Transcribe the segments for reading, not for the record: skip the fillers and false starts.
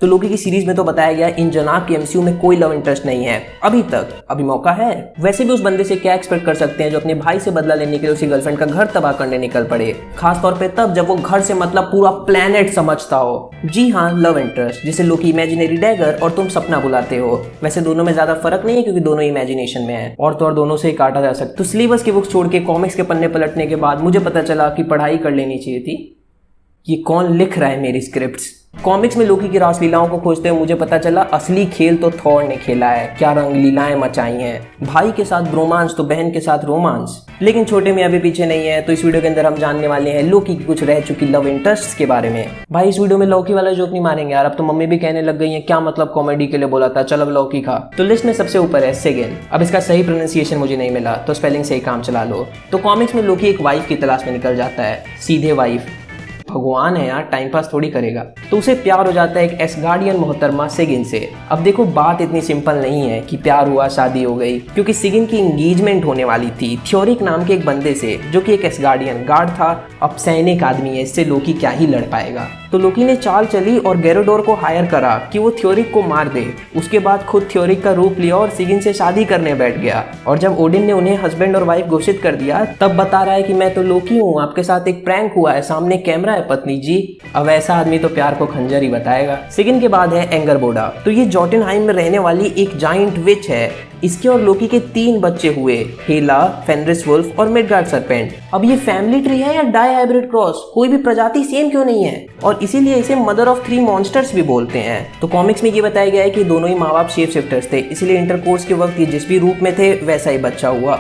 तो लोकी की सीरीज में तो बताया गया इन जनाब के एमसीयू में कोई लव इंटरेस्ट नहीं है अभी तक, अभी मौका है। वैसे भी उस बंदे से क्या एक्सपेक्ट कर सकते हैं जो अपने भाई से बदला लेने के लिए उसकी गर्लफ्रेंड का घर तबाह करने निकल पड़े, खास तौर पे तब जब वो घर से मतलब पूरा प्लेनेट समझता हो। जी हाँ, लव इंटरेस्ट, जिसे लोकी इमेजिनरी डैगर और तुम सपना बुलाते हो। वैसे दोनों में ज्यादा फर्क नहीं है क्योंकि दोनों इमेजिनेशन में है और तो और दोनों से ही काटा जा सकता। तो सिलेबस की बुक्स छोड़ के कॉमिक्स के पन्ने पलटने के बाद मुझे पता चला कि पढ़ाई कर लेनी चाहिए थी। ये कौन लिख रहा है मेरी स्क्रिप्ट्स? कॉमिक्स में लोकी की रासलीलाओं को खोजते हुए मुझे पता चला असली खेल तो थॉर ने खेला है। क्या रंग लीलाएं मचाई हैं, भाई के साथ ब्रोमांस तो बहन के साथ रोमांस। लेकिन छोटे में अभी पीछे नहीं है, तो इस वीडियो के अंदर हम जानने वाले हैं लोकी की कुछ रह चुकी लव इंटरेस्ट के बारे में। भाई इस वीडियो में लौकी वाला जोक नहीं मारेंगे यार, अब तो मम्मी भी कहने लग गई है क्या मतलब कॉमेडी के लिए बोला था, चल अब लौकी खा। तो लिस्ट में सबसे ऊपर है सेगेन। अब इसका सही प्रोनाउंसिएशन मुझे नहीं मिला तो स्पेलिंग से ही काम चला लो। तो कॉमिक्स में लोकी एक वाइफ की तलाश में निकल जाता है, सीधे वाइफ, भगवान है यार, टाइम पास थोड़ी करेगा। तो उसे प्यार हो जाता है एक एसगार्डियन मोहतरमा सेगिन से। अब देखो बात इतनी सिंपल नहीं है कि प्यार हुआ शादी हो गई, क्योंकि सेगिन की एंगेजमेंट होने वाली थी थ्योरिक नाम के एक बंदे से जो कि एक एसगार्डियन गार्ड था। अब सैनिक आदमी है, इससे लोकी क्या ही लड़ पाएगा। तो लोकी ने चाल चली और गैरोडोर को हायर करा कि वो थ्योरिक को मार दे। उसके बाद खुद थ्योरिक का रूप लिया और सेगिन से शादी करने बैठ गया। और जब ओडिन ने उन्हें हस्बैंड और वाइफ घोषित कर दिया तब बता रहा है कि मैं तो लोकी हूँ, आपके साथ एक प्रैंक हुआ है, सामने कैमरा है पत्नी जी। अब ऐसा आदमी तो प्यार को खंजर ही बताएगा। सेगिन के बाद है एंगरबोडा। तो ये जॉटनहाइम में रहने वाली एक जाइंट विच है। इसके और लोकी के 3 बच्चे हुए, हेला, फेनरिस वुल्फ और मिडगार्ड सरपेंट। अब ये फैमिली ट्री है या डाई हाइब्रिड क्रॉस, कोई भी प्रजाति सेम क्यों नहीं है? और इसीलिए इसे मदर ऑफ 3 मॉन्स्टर्स भी बोलते हैं। तो कॉमिक्स में ये बताया गया है कि दोनों ही माँ बाप शेप शिफ्टर्स थे, इसलिए इंटरकोर्स के वक्त ये जिस भी रूप में थे वैसा ही बच्चा हुआ।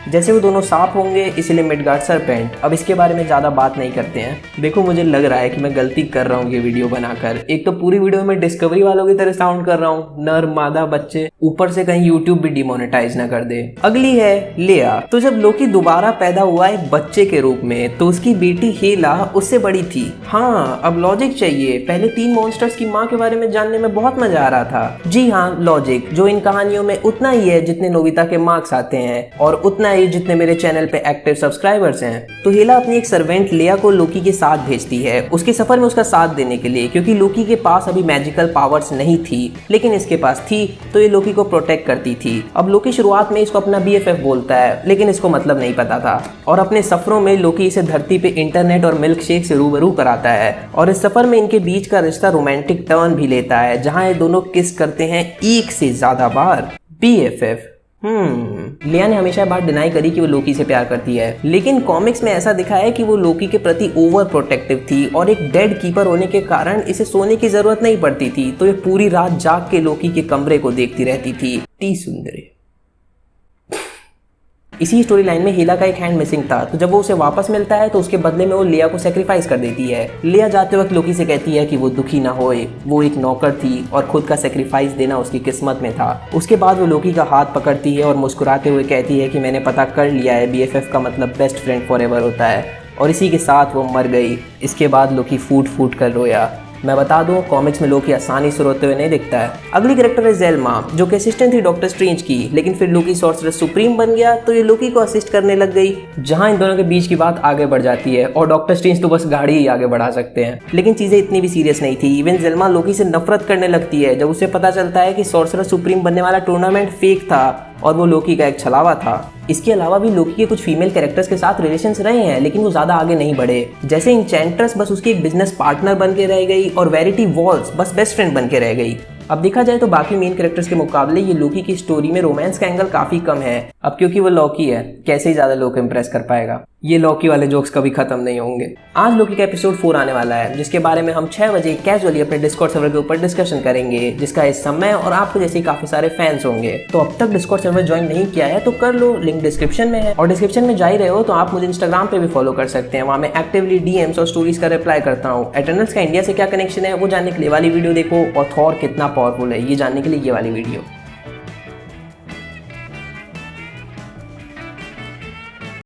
जैसे वो दोनों सांप होंगे इसलिए मिडगार्ड सरपेंट। अब इसके बारे में ज्यादा बात नहीं करते हैं। देखो मुझे लग रहा है कि मैं गलती कर रहा हूँ ये वीडियो बनाकर। एक तो पूरी वीडियो में डिस्कवरी वालों की तरह साउंड कर रहा हूँ, नर मादा बच्चे, ऊपर से कहीं यूट्यूब भी डिमोनेटाइज ना कर दे। अगली है लेया। तो जब लोकी दोबारा पैदा हुआ एक बच्चे के रूप में तो उसकी बेटी हेला उससे बड़ी थी। हाँ अब लॉजिक चाहिए, पहले 3 मॉन्स्टर्स की माँ के बारे में जानने में बहुत मजा आ रहा था। जी हाँ लॉजिक, जो इन कहानियों में उतना ही है जितने नोबिता के मार्क्स आते हैं और उतना ही जितने मेरे चैनल पे एक्टिव सब्सक्राइबर्स हैं। तो हेला अपनी एक सर्वेंट लेया को लोकी के साथ भेजती है उसके सफर में उसका साथ देने के लिए, क्योंकि लोकी के पास अभी मैजिकल पावर्स नहीं थी लेकिन इसके पास थी तो ये लोकी को प्रोटेक्ट करती थी। अब लोकी शुरुआत में इसको अपना BFF बोलता है लेकिन इसको मतलब नहीं पता था और अपने सफरों में लोकी इसे धरती पे इंटरनेट और मिल्क शेक से रूबरू कराता है और इस सफर में इनके बीच का रिश्ता रोमांटिक टर्न भी लेता है जहां ये दोनों किस करते हैं 1 से ज्यादा बार। BFF। लिया ने हमेशा बात डिनाई करी कि वो लोकी से प्यार करती है, लेकिन कॉमिक्स में ऐसा दिखा है कि वो लोकी के प्रति ओवर प्रोटेक्टिव थी और एक डेड कीपर होने के कारण इसे सोने की जरूरत नहीं पड़ती थी, तो ये पूरी रात जाग के लोकी के कमरे को देखती रहती थी। टी सुंदरी। इसी स्टोरी लाइन में हेला का एक हैंड मिसिंग था, तो जब वो उसे वापस मिलता है तो उसके बदले में वो लिया को सेक्रीफाइस कर देती है। लिया जाते वक्त लोकी से कहती है कि वो दुखी ना होए, वो एक नौकर थी और खुद का सेक्रीफाइस देना उसकी किस्मत में था। उसके बाद वो लोकी का हाथ पकड़ती है और मुस्कुराते हुए कहती है कि मैंने पता कर लिया है BFF का मतलब बेस्ट फ्रेंड फॉरएवर होता है, और इसी के साथ वो मर गई। इसके बाद लोकी फूट फूट कर रोया। मैं बता दूं कॉमिक्स में लोकी आसानी से रोते हुए नहीं दिखता है। अगली कैरेक्टर है जेल्मा, जो कि असिस्टेंट थी डॉक्टर स्ट्रेंज की, लेकिन फिर लोकी सॉर्सरर सुप्रीम बन गया तो ये लोकी को असिस्ट करने लग गई, जहां इन दोनों के बीच की बात आगे बढ़ जाती है और डॉक्टर स्ट्रेंज तो बस गाड़ी ही आगे बढ़ा सकते हैं। लेकिन चीजें इतनी भी सीरियस नहीं थी। इवन जेल्मा लोकी से नफरत करने लगती है जब उसे पता चलता है कि सॉर्सरर सुप्रीम बनने वाला टूर्नामेंट फेक था और वो लोकी का एक छलावा था। इसके अलावा भी लोकी के कुछ फीमेल कैरेक्टर्स के साथ रिलेशंस रहे हैं लेकिन वो ज्यादा आगे नहीं बढ़े। जैसे इंचेंट्रेस बस उसकी एक बिजनेस पार्टनर बन के रह गई और वेरिटी वॉल्स बस बेस्ट फ्रेंड बन के रह गई। अब देखा जाए तो बाकी मेन कैरेक्टर्स के मुकाबले ये लोकी की स्टोरी में रोमांस का एंगल काफी कम है। अब क्योंकि वो लोकी है, कैसे ही ज्यादा लोग इम्प्रेस कर पाएगा। ये लोकी वाले जोक्स कभी खत्म नहीं होंगे। आज लोकी का एपिसोड 4 आने वाला है, जिसके बारे में हम 6 बजे कैजुअली अपने डिस्कॉर्ड सर्वर के ऊपर डिस्कशन करेंगे, जिसका इस समय और आपको जैसे काफी सारे फैंस होंगे। तो अब तक डिस्कॉर्ड सर्वर ज्वाइन नहीं किया है तो कर लो, लिंक डिस्क्रिप्शन में है। और डिस्क्रिप्शन में जा ही रहे हो तो आप मुझे इंस्टाग्राम पे भी फॉलो कर सकते हैं, वहाँ मैं एक्टिवली DMs और स्टोरीज का रिप्लाई करता हूँ। एटर्नल्स का इंडिया से क्या कनेक्शन है वो जानने के लिए वाली वीडियो देखो, और थॉर कितना पावरफुल है ये जानने के लिए ये वाली वीडियो।